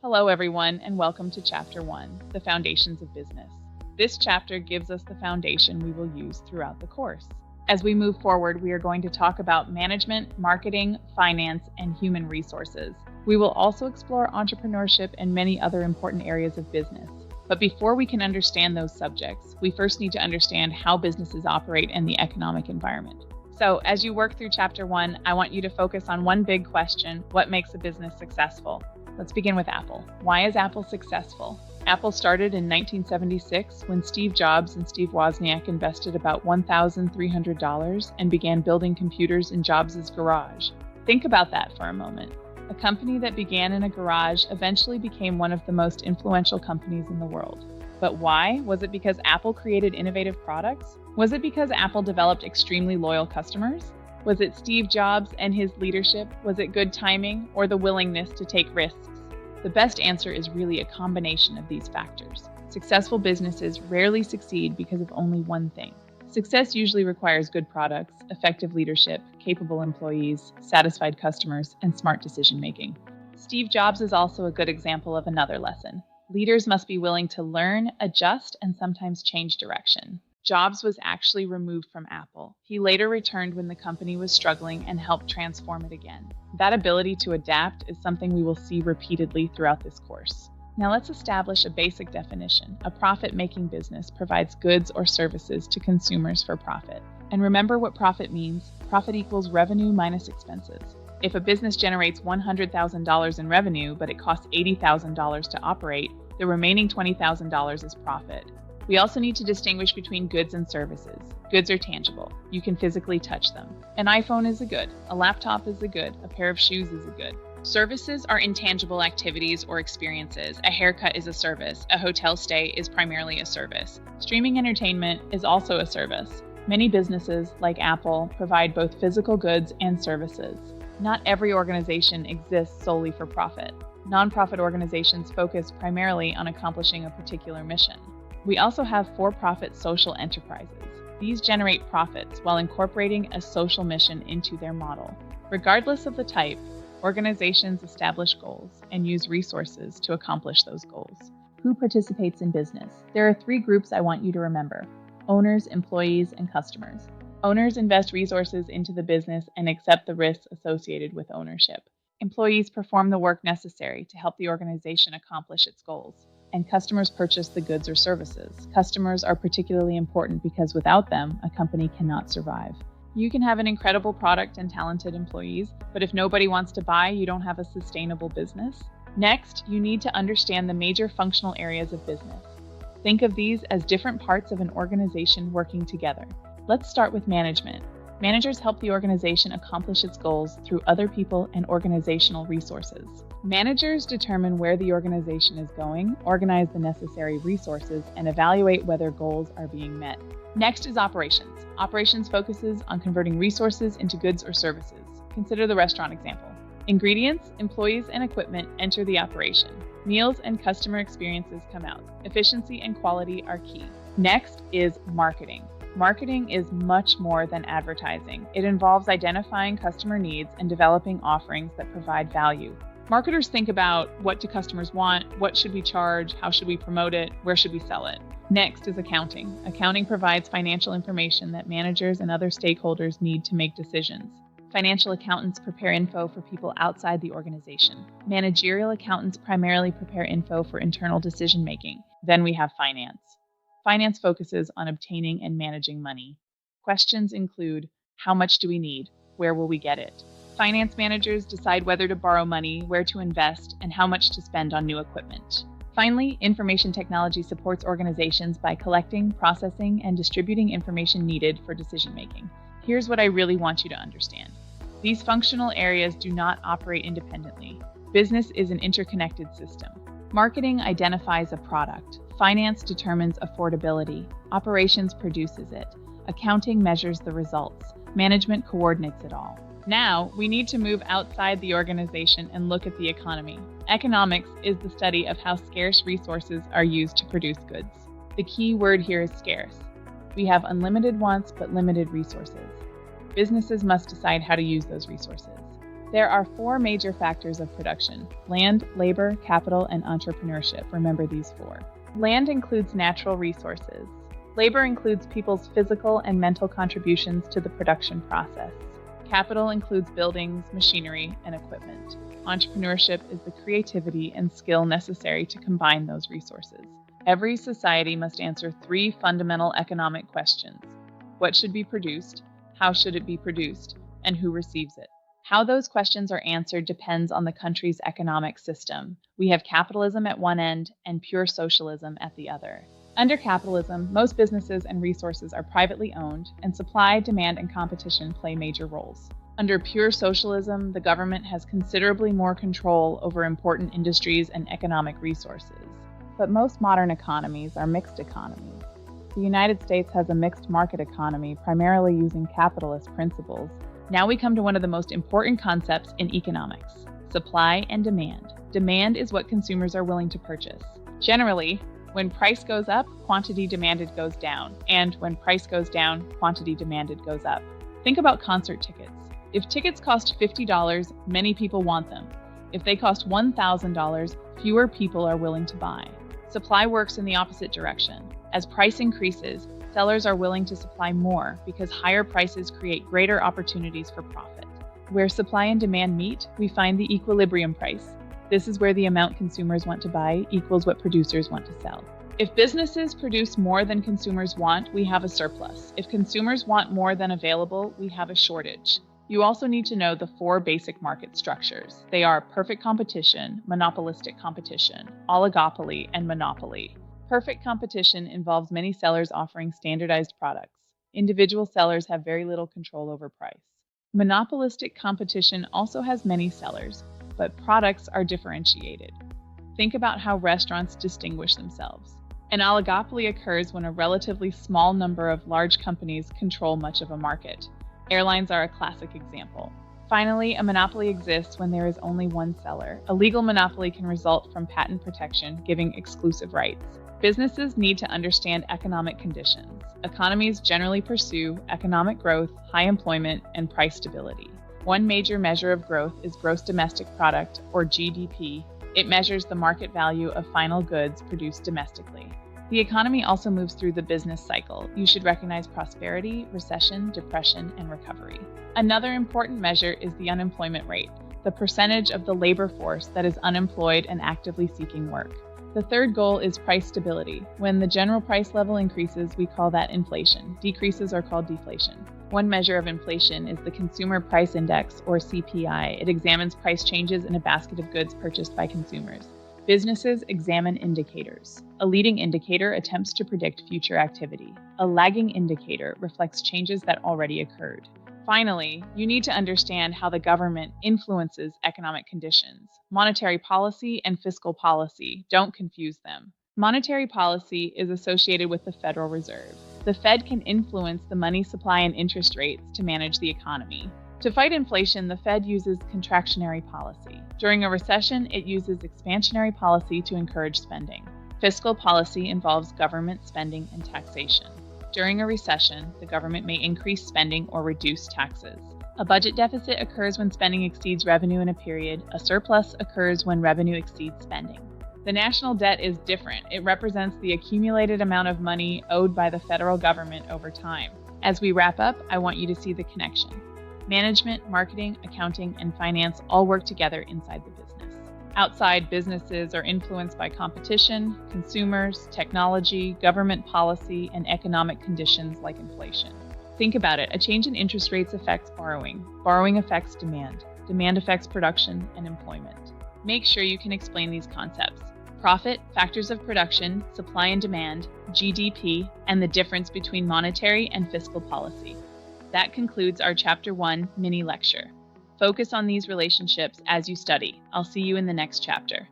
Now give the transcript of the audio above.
Hello, everyone, and welcome to Chapter 1, The Foundations of Business. This chapter gives us the foundation we will use throughout the course. As we move forward, we are going to talk about management, marketing, finance, and human resources. We will also explore entrepreneurship and many other important areas of business. But before we can understand those subjects, we first need to understand how businesses operate and the economic environment. So, as you work through Chapter 1, I want you to focus on one big question: what makes a business successful? Let's begin with Apple. Why is Apple successful? Apple started in 1976 when Steve Jobs and Steve Wozniak invested about $1,300 and began building computers in Jobs' garage. Think about that for a moment. A company that began in a garage eventually became one of the most influential companies in the world. But why? Was it because Apple created innovative products? Was it because Apple developed extremely loyal customers? Was it Steve Jobs and his leadership? Was it good timing or the willingness to take risks? The best answer is really a combination of these factors. Successful businesses rarely succeed because of only one thing. Success usually requires good products, effective leadership, capable employees, satisfied customers, and smart decision-making. Steve Jobs is also a good example of another lesson. Leaders must be willing to learn, adjust, and sometimes change direction. Jobs was actually removed from Apple. He later returned when the company was struggling and helped transform it again. That ability to adapt is something we will see repeatedly throughout this course. Now let's establish a basic definition. A profit-making business provides goods or services to consumers for profit. And remember what profit means. Profit equals revenue minus expenses. If a business generates $100,000 in revenue, but it costs $80,000 to operate, the remaining $20,000 is profit. We also need to distinguish between goods and services. Goods are tangible. You can physically touch them. An iPhone is a good. A laptop is a good. A pair of shoes is a good. Services are intangible activities or experiences. A haircut is a service. A hotel stay is primarily a service. Streaming entertainment is also a service. Many businesses, like Apple, provide both physical goods and services. Not every organization exists solely for profit. Nonprofit organizations focus primarily on accomplishing a particular mission. We also have for-profit social enterprises. These generate profits while incorporating a social mission into their model. Regardless of the type, organizations establish goals and use resources to accomplish those goals. Who participates in business? There are three groups I want you to remember: owners, employees, and customers. Owners invest resources into the business and accept the risks associated with ownership. Employees perform the work necessary to help the organization accomplish its goals. And customers purchase the goods or services. Customers are particularly important because without them, a company cannot survive. You can have an incredible product and talented employees, but if nobody wants to buy, you don't have a sustainable business. Next, you need to understand the major functional areas of business. Think of these as different parts of an organization working together. Let's start with management. Managers help the organization accomplish its goals through other people and organizational resources. Managers determine where the organization is going, organize the necessary resources, and evaluate whether goals are being met. Next is operations. Operations focuses on converting resources into goods or services. Consider the restaurant example. Ingredients, employees, and equipment enter the operation. Meals and customer experiences come out. Efficiency and quality are key. Next is marketing. Marketing is much more than advertising. It involves identifying customer needs and developing offerings that provide value. Marketers think about what do customers want, what should we charge, how should we promote it, where should we sell it. Next is accounting. Accounting provides financial information that managers and other stakeholders need to make decisions. Financial accountants prepare info for people outside the organization. Managerial accountants primarily prepare info for internal decision-making. Then we have finance. Finance focuses on obtaining and managing money. Questions include: how much do we need? Where will we get it? Finance managers decide whether to borrow money, where to invest, and how much to spend on new equipment. Finally, information technology supports organizations by collecting, processing, and distributing information needed for decision-making. Here's what I really want you to understand. These functional areas do not operate independently. Business is an interconnected system. Marketing identifies a product. Finance determines affordability. Operations produces it. Accounting measures the results. Management coordinates it all. Now, we need to move outside the organization and look at the economy. Economics is the study of how scarce resources are used to produce goods. The key word here is scarce. We have unlimited wants but limited resources. Businesses must decide how to use those resources. There are four major factors of production: land, labor, capital, and entrepreneurship. Remember these four. Land includes natural resources. Labor includes people's physical and mental contributions to the production process. Capital includes buildings, machinery, and equipment. Entrepreneurship is the creativity and skill necessary to combine those resources. Every society must answer three fundamental economic questions: what should be produced, how should it be produced, and who receives it. How those questions are answered depends on the country's economic system. We have capitalism at one end and pure socialism at the other. Under capitalism, most businesses and resources are privately owned, and supply, demand, and competition play major roles. Under pure socialism, the government has considerably more control over important industries and economic resources. But most modern economies are mixed economies. The United States has a mixed market economy, primarily using capitalist principles. Now we come to one of the most important concepts in economics: supply and demand. Demand is what consumers are willing to purchase. Generally, when price goes up, quantity demanded goes down, and when price goes down, quantity demanded goes up. Think about concert tickets. If tickets cost $50, many people want them. If they cost $1,000, fewer people are willing to buy. Supply works in the opposite direction. As price increases, sellers are willing to supply more because higher prices create greater opportunities for profit. Where supply and demand meet, we find the equilibrium price. This is where the amount consumers want to buy equals what producers want to sell. If businesses produce more than consumers want, we have a surplus. If consumers want more than available, we have a shortage. You also need to know the four basic market structures. They are perfect competition, monopolistic competition, oligopoly, and monopoly. Perfect competition involves many sellers offering standardized products. Individual sellers have very little control over price. Monopolistic competition also has many sellers, but products are differentiated. Think about how restaurants distinguish themselves. An oligopoly occurs when a relatively small number of large companies control much of a market. Airlines are a classic example. Finally, a monopoly exists when there is only one seller. A legal monopoly can result from patent protection, giving exclusive rights. Businesses need to understand economic conditions. Economies generally pursue economic growth, high employment, and price stability. One major measure of growth is gross domestic product, or GDP. It measures the market value of final goods produced domestically. The economy also moves through the business cycle. You should recognize prosperity, recession, depression, and recovery. Another important measure is the unemployment rate, the percentage of the labor force that is unemployed and actively seeking work. The third goal is price stability. When the general price level increases, we call that inflation. Decreases are called deflation. One measure of inflation is the Consumer Price Index, or CPI. It examines price changes in a basket of goods purchased by consumers. Businesses examine indicators. A leading indicator attempts to predict future activity. A lagging indicator reflects changes that already occurred. Finally, you need to understand how the government influences economic conditions. Monetary policy and fiscal policy, don't confuse them. Monetary policy is associated with the Federal Reserve. The Fed can influence the money supply and interest rates to manage the economy. To fight inflation, the Fed uses contractionary policy. During a recession, it uses expansionary policy to encourage spending. Fiscal policy involves government spending and taxation. During a recession, the government may increase spending or reduce taxes. A budget deficit occurs when spending exceeds revenue in a period. A surplus occurs when revenue exceeds spending. The national debt is different. It represents the accumulated amount of money owed by the federal government over time. As we wrap up, I want you to see the connection. Management, marketing, accounting, and finance all work together inside the business. Outside, businesses are influenced by competition, consumers, technology, government policy, and economic conditions like inflation. Think about it. A change in interest rates affects borrowing. Borrowing affects demand. Demand affects production and employment. Make sure you can explain these concepts: profit, factors of production, supply and demand, GDP, and the difference between monetary and fiscal policy. That concludes our Chapter 1 mini lecture. Focus on these relationships as you study. I'll see you in the next chapter.